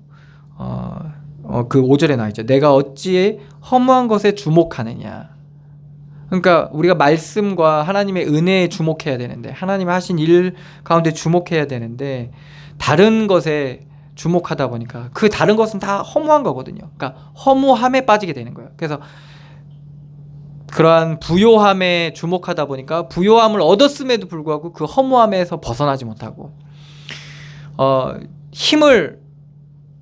S1: 그 5절에 나와 있죠. 내가 어찌 허무한 것에 주목하느냐. 그러니까 우리가 말씀과 하나님의 은혜에 주목해야 되는데, 하나님 하신 일 가운데 주목해야 되는데, 다른 것에 주목하다 보니까 그 다른 것은 다 허무한 거거든요. 그러니까 허무함에 빠지게 되는 거예요. 그래서 그러한 부요함에 주목하다 보니까 부요함을 얻었음에도 불구하고 그 허무함에서 벗어나지 못하고, 힘을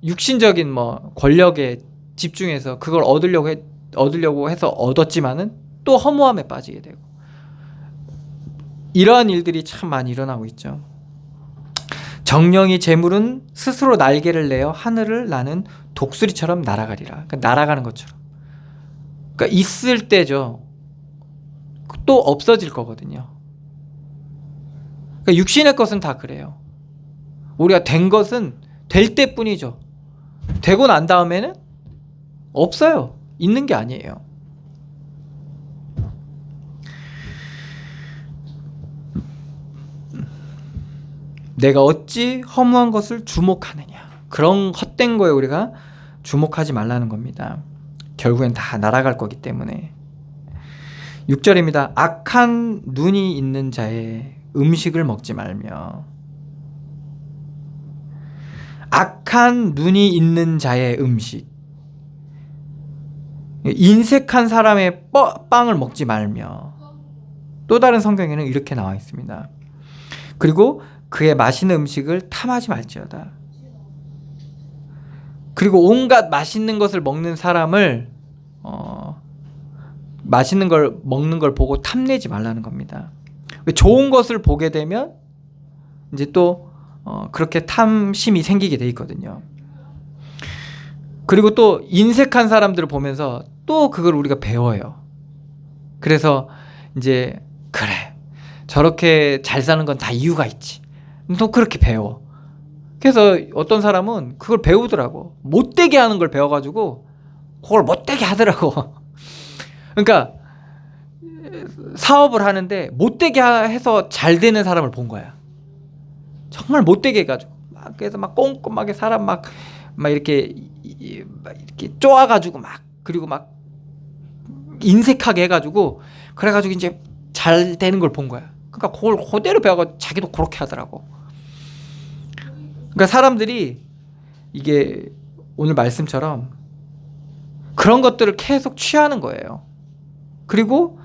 S1: 육신적인 뭐 권력에 집중해서 그걸 얻으려고 해서 얻었지만은 또 허무함에 빠지게 되고, 이러한 일들이 참 많이 일어나고 있죠. 정령이 재물은 스스로 날개를 내어 하늘을 나는 독수리처럼 날아가리라. 그러니까 날아가는 것처럼. 그러니까 있을 때죠. 또 없어질 거거든요. 그러니까 육신의 것은 다 그래요. 우리가 된 것은 될 때뿐이죠. 되고 난 다음에는 없어요. 있는 게 아니에요. 내가 어찌 허무한 것을 주목하느냐. 그런 헛된 거에 우리가 주목하지 말라는 겁니다. 결국엔 다 날아갈 거기 때문에. 6절입니다. 악한 눈이 있는 자의 음식을 먹지 말며. 악한 눈이 있는 자의 음식. 인색한 사람의 빵을 먹지 말며. 또 다른 성경에는 이렇게 나와 있습니다. 그리고 그의 맛있는 음식을 탐하지 말지어다. 그리고 온갖 맛있는 것을 먹는 사람을 맛있는 걸 먹는 걸 보고 탐내지 말라는 겁니다. 좋은 것을 보게 되면 이제 또 그렇게 탐심이 생기게 돼 있거든요. 그리고 또 인색한 사람들을 보면서 또 그걸 우리가 배워요. 그래서 이제 그래, 저렇게 잘 사는 건 다 이유가 있지. 또 그렇게 배워. 그래서 어떤 사람은 그걸 배우더라고. 못되게 하는 걸 배워가지고 그걸 못되게 하더라고. 그러니까 사업을 하는데 못되게 해서 잘 되는 사람을 본 거야. 정말 못되게 해가지고 그래서 막 꼼꼼하게 사람 막 이렇게 쪼아가지고 그리고 막 인색하게 해가지고 그래가지고 이제 잘 되는 걸 본 거야. 그러니까 그걸 그대로 배워가지고 자기도 그렇게 하더라고. 그러니까 사람들이 이게 오늘 말씀처럼 그런 것들을 계속 취하는 거예요. 그리고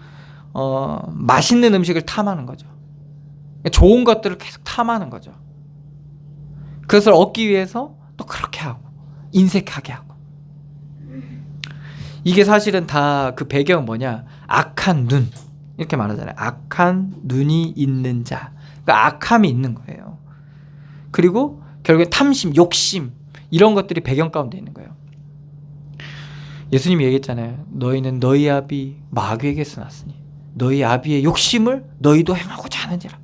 S1: 맛있는 음식을 탐하는 거죠. 좋은 것들을 계속 탐하는 거죠. 그것을 얻기 위해서 또 그렇게 하고 인색하게 하고. 이게 사실은 다 그 배경은 뭐냐? 악한 눈, 이렇게 말하잖아요. 악한 눈이 있는 자. 그러니까 악함이 있는 거예요. 그리고 결국엔 탐심, 욕심, 이런 것들이 배경 가운데 있는 거예요. 예수님이 얘기했잖아요. 너희는 너희 아비 마귀에게서 났으니 너희 아비의 욕심을 너희도 행하고자 하는지라.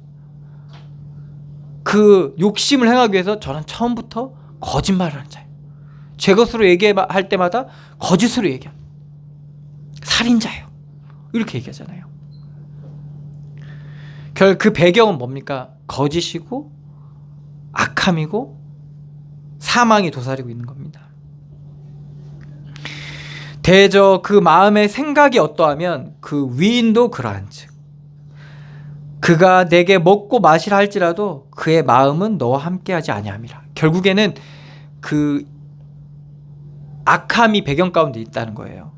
S1: 그 욕심을 행하기 위해서 저는 처음부터 거짓말을 하는 자예요. 제 것으로 얘기할 때마다 거짓으로 얘기합니다. 살인자예요. 이렇게 얘기하잖아요. 그 배경은 뭡니까? 거짓이고 악함이고 사망이 도사리고 있는 겁니다. 대저 그 마음의 생각이 어떠하면 그 위인도 그러한즉 그가 내게 먹고 마시라 할지라도 그의 마음은 너와 함께하지 아니함이라. 결국에는 그 악함이 배경 가운데 있다는 거예요.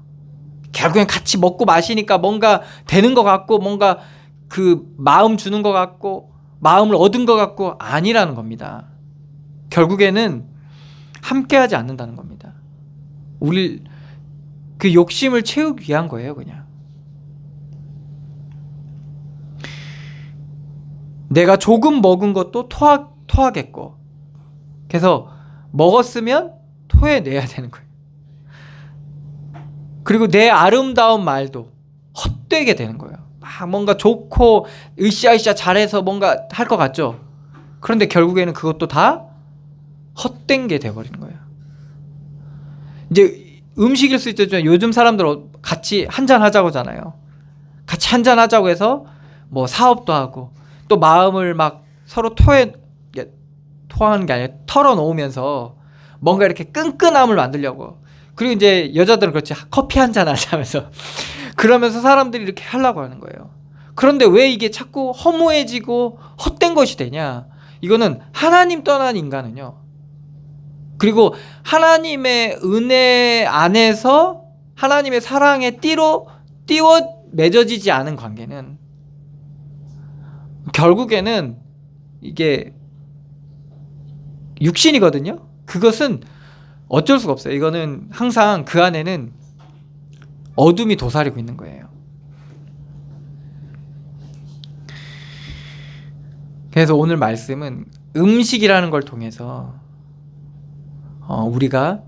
S1: 결국엔 같이 먹고 마시니까 뭔가 되는 것 같고 뭔가 그 마음 주는 것 같고 마음을 얻은 것 같고 아니라는 겁니다. 결국에는 함께하지 않는다는 겁니다. 우리 그 욕심을 채우기 위한 거예요, 그냥. 내가 조금 먹은 것도 토하겠고, 그래서 먹었으면 토해내야 되는 거예요. 그리고 내 아름다운 말도 헛되게 되는 거예요. 막 뭔가 좋고 으쌰으쌰 잘해서 뭔가 할 것 같죠. 그런데 결국에는 그것도 다 헛된 게 돼버리는 거예요. 이제 음식일 수 있죠. 요즘 사람들 같이 한잔 하자고 하잖아요. 같이 한잔 하자고 해서 뭐 사업도 하고 또 마음을 막 서로 토하는 게 아니라 털어놓으면서 뭔가 이렇게 끈끈함을 만들려고. 그리고 이제 여자들은 그렇지, 커피 한잔 하자면서 그러면서 사람들이 이렇게 하려고 하는 거예요. 그런데 왜 이게 자꾸 허무해지고 헛된 것이 되냐? 이거는 하나님 떠난 인간은요, 그리고 하나님의 은혜 안에서 하나님의 사랑의 띠로 띄워 맺어지지 않은 관계는 결국에는 이게 육신이거든요. 그것은 어쩔 수가 없어요. 이거는 항상 그 안에는 어둠이 도사리고 있는 거예요. 그래서 오늘 말씀은 음식이라는 걸 통해서 우리가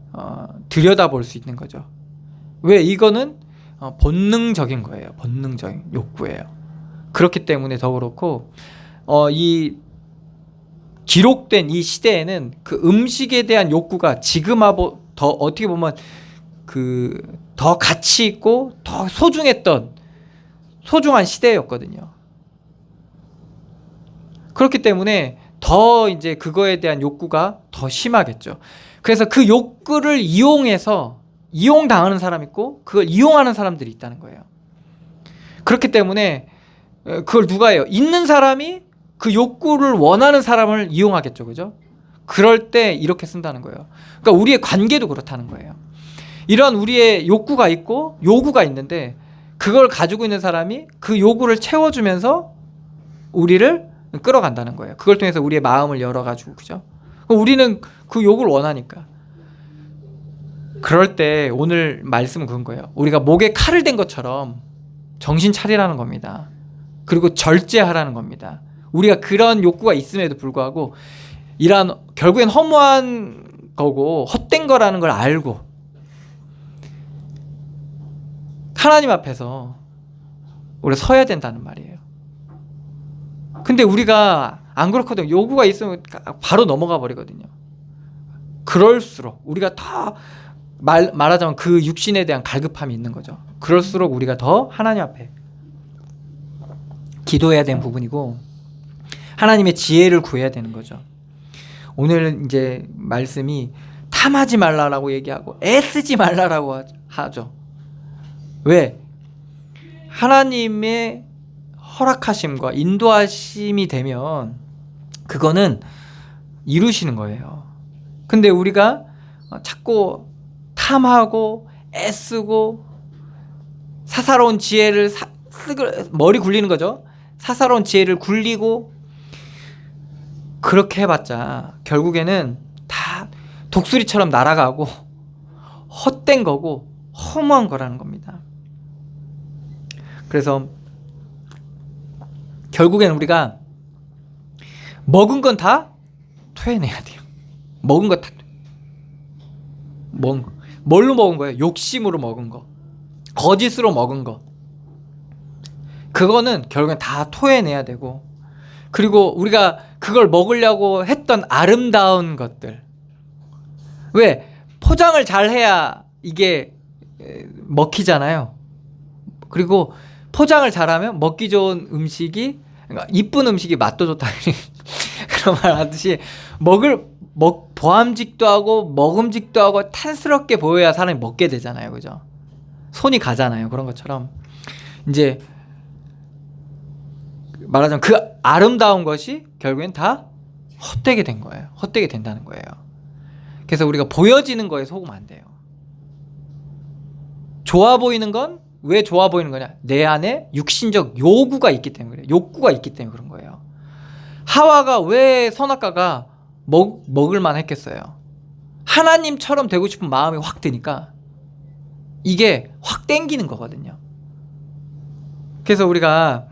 S1: 들여다볼 수 있는 거죠. 왜? 이거는 본능적인 거예요. 본능적인 욕구예요. 그렇기 때문에 더 그렇고 이 기록된 이 시대에는 그 음식에 대한 욕구가 지금하고 더 어떻게 보면 그 더 가치 있고 더 소중한 시대였거든요. 그렇기 때문에 더 이제 그거에 대한 욕구가 더 심하겠죠. 그래서 그 욕구를 이용당하는 사람이 있고 그걸 이용하는 사람들이 있다는 거예요. 그렇기 때문에 그걸 누가 해요? 있는 사람이 그 욕구를 원하는 사람을 이용하겠죠. 그죠? 그럴 때 이렇게 쓴다는 거예요. 그러니까 우리의 관계도 그렇다는 거예요. 이런 우리의 욕구가 있고 요구가 있는데 그걸 가지고 있는 사람이 그 요구를 채워주면서 우리를 끌어간다는 거예요. 그걸 통해서 우리의 마음을 열어가지고, 그죠? 우리는 그 욕을 원하니까. 그럴 때 오늘 말씀은 그런 거예요. 우리가 목에 칼을 댄 것처럼 정신 차리라는 겁니다. 그리고 절제하라는 겁니다. 우리가 그런 욕구가 있음에도 불구하고 이러한 결국엔 허무한 거고 헛된 거라는 걸 알고 하나님 앞에서 우리가 서야 된다는 말이에요. 근데 우리가 안 그렇거든요. 요구가 있으면 바로 넘어가 버리거든요. 그럴수록 우리가 더 말하자면 그 육신에 대한 갈급함이 있는 거죠. 그럴수록 우리가 더 하나님 앞에 기도해야 되는 부분이고 하나님의 지혜를 구해야 되는 거죠. 오늘 이제 말씀이 탐하지 말라라고 얘기하고 애쓰지 말라라고 하죠. 왜? 하나님의 허락하심과 인도하심이 되면 그거는 이루시는 거예요. 근데 우리가 자꾸 탐하고 애쓰고 사사로운 지혜를 머리 굴리는 거죠. 사사로운 지혜를 굴리고 그렇게 해봤자 결국에는 다 독수리처럼 날아가고 헛된 거고 허무한 거라는 겁니다. 그래서 결국엔 우리가 먹은 건 다 토해내야 돼요. 먹은 거 다 뭘로 먹은 거예요? 욕심으로 먹은 거, 거짓으로 먹은 거, 그거는 결국엔 다 토해내야 되고, 그리고 우리가 그걸 먹으려고 했던 아름다운 것들, 왜? 포장을 잘 해야 이게 먹히잖아요. 그리고 포장을 잘하면 먹기 좋은 음식이, 그러니까 이쁜 음식이 맛도 좋다 그런 말 하듯이 보암직도 하고 먹음직도 하고 탄스럽게 보여야 사람이 먹게 되잖아요. 그죠? 손이 가잖아요. 그런 것처럼 이제 말하자면 그 아름다운 것이 결국엔 다 헛되게 된 거예요. 헛되게 된다는 거예요. 그래서 우리가 보여지는 거에 속으면 안 돼요. 좋아 보이는 건 왜 좋아 보이는 거냐? 내 안에 육신적 요구가 있기 때문에 그래요. 욕구가 있기 때문에 그런 거예요. 하와가 왜 선악과가 먹을만 했겠어요? 하나님처럼 되고 싶은 마음이 확 드니까 이게 확 땡기는 거거든요. 그래서 우리가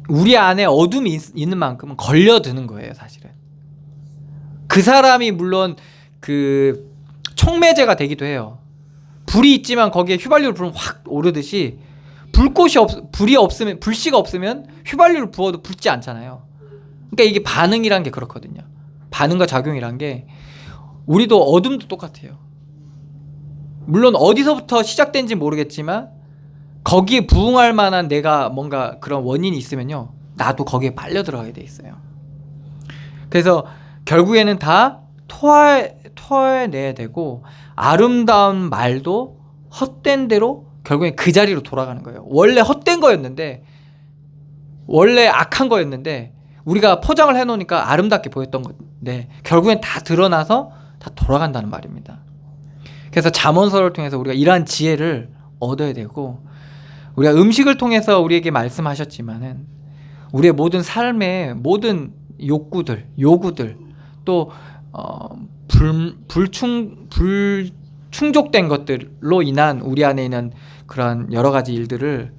S1: 우리 안에 어둠이 있는 만큼은 걸려드는 거예요, 사실은. 그 사람이 물론 그 촉매제가 되기도 해요. 불이 있지만 거기에 휘발유를 부으면 확 오르듯이 불씨가 없으면 휘발유를 부어도 붙지 않잖아요. 그러니까 이게 반응이란 게 그렇거든요. 반응과 작용이란 게 우리도 어둠도 똑같아요. 물론 어디서부터 시작된지 모르겠지만 거기에 부응할 만한 내가 뭔가 그런 원인이 있으면요, 나도 거기에 빨려 들어가게 돼 있어요. 그래서 결국에는 다 토해내야 되고, 아름다운 말도 헛된 대로 결국엔 그 자리로 돌아가는 거예요. 원래 헛된 거였는데, 원래 악한 거였는데 우리가 포장을 해놓으니까 아름답게 보였던 건데 결국엔 다 드러나서 다 돌아간다는 말입니다. 그래서 잠언서를 통해서 우리가 이러한 지혜를 얻어야 되고, 우리가 음식을 통해서 우리에게 말씀하셨지만은 우리의 모든 삶의 모든 요구들 또 불충족된 것들로 인한 우리 안에 있는 그런 여러 가지 일들을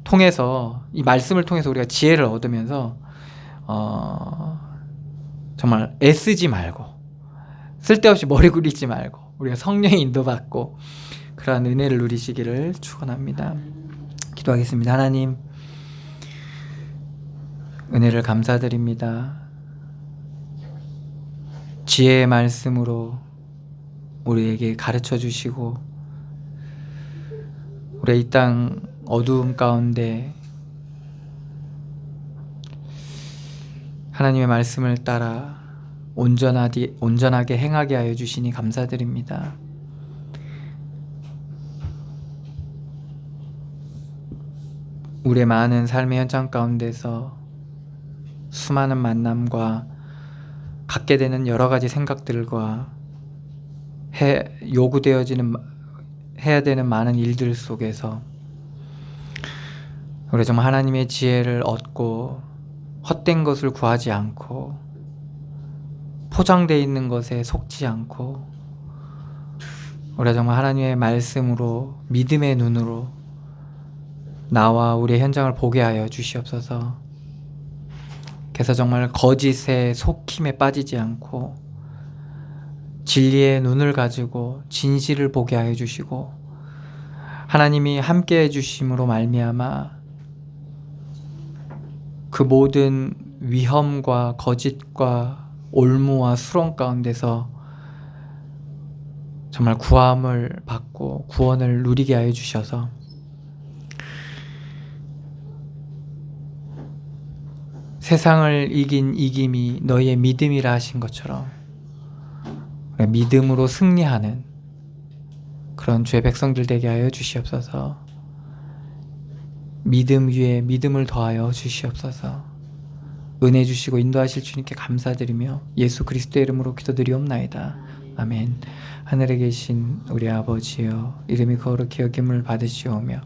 S1: 통해서, 이 말씀을 통해서 우리가 지혜를 얻으면서 정말 애쓰지 말고 쓸데없이 머리 굴리지 말고 우리가 성령의 인도받고 그러한 은혜를 누리시기를 축원합니다. 기도하겠습니다. 하나님, 은혜를 감사드립니다. 지혜의 말씀으로 우리에게 가르쳐 주시고 우리 이 땅 어두움 가운데 하나님의 말씀을 따라 온전하게 행하게 하여 주시니 감사드립니다. 우리의 많은 삶의 현장 가운데서 수많은 만남과 갖게 되는 여러 가지 생각들과 요구되어지는 해야 되는 많은 일들 속에서 우리 정말 하나님의 지혜를 얻고 헛된 것을 구하지 않고 포장되어 있는 것에 속지 않고 우리가 정말 하나님의 말씀으로 믿음의 눈으로 나와 우리의 현장을 보게 하여 주시옵소서. 그래서 정말 거짓의 속힘에 빠지지 않고 진리의 눈을 가지고 진실을 보게 하여 주시고 하나님이 함께 해주심으로 말미암아 그 모든 위험과 거짓과 올무와 수렁 가운데서 정말 구함을 받고 구원을 누리게 하여 주셔서 세상을 이긴 이김이 너희의 믿음이라 하신 것처럼 믿음으로 승리하는 그런 주의 백성들 되게 하여 주시옵소서. 믿음 위에 믿음을 더하여 주시옵소서. 은혜 주시고 인도하실 주님께 감사드리며 예수 그리스도의 이름으로 기도드리옵나이다. 아멘. 하늘에 계신 우리 아버지여, 이름이 거룩히 여김을 받으시오며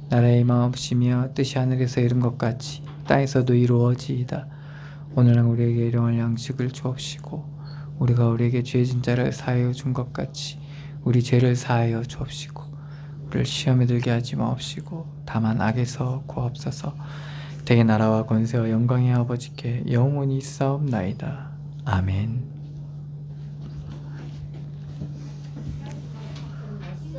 S1: 나라의 마옵시며 뜻이 하늘에서 이룬 것 같이 땅에서도 이루어지이다. 오늘날 우리에게 일용할 양식을 주옵시고 우리가 우리에게 죄 진 자를 사하여 준 것 같이 우리 죄를 사하여 주옵시고 우리를 시험에 들게 하지 마옵시고 다만 악에서 구하옵소서. 대개 나라와 권세와 영광의 아버지께 영원히 있사옵나이다. 아멘.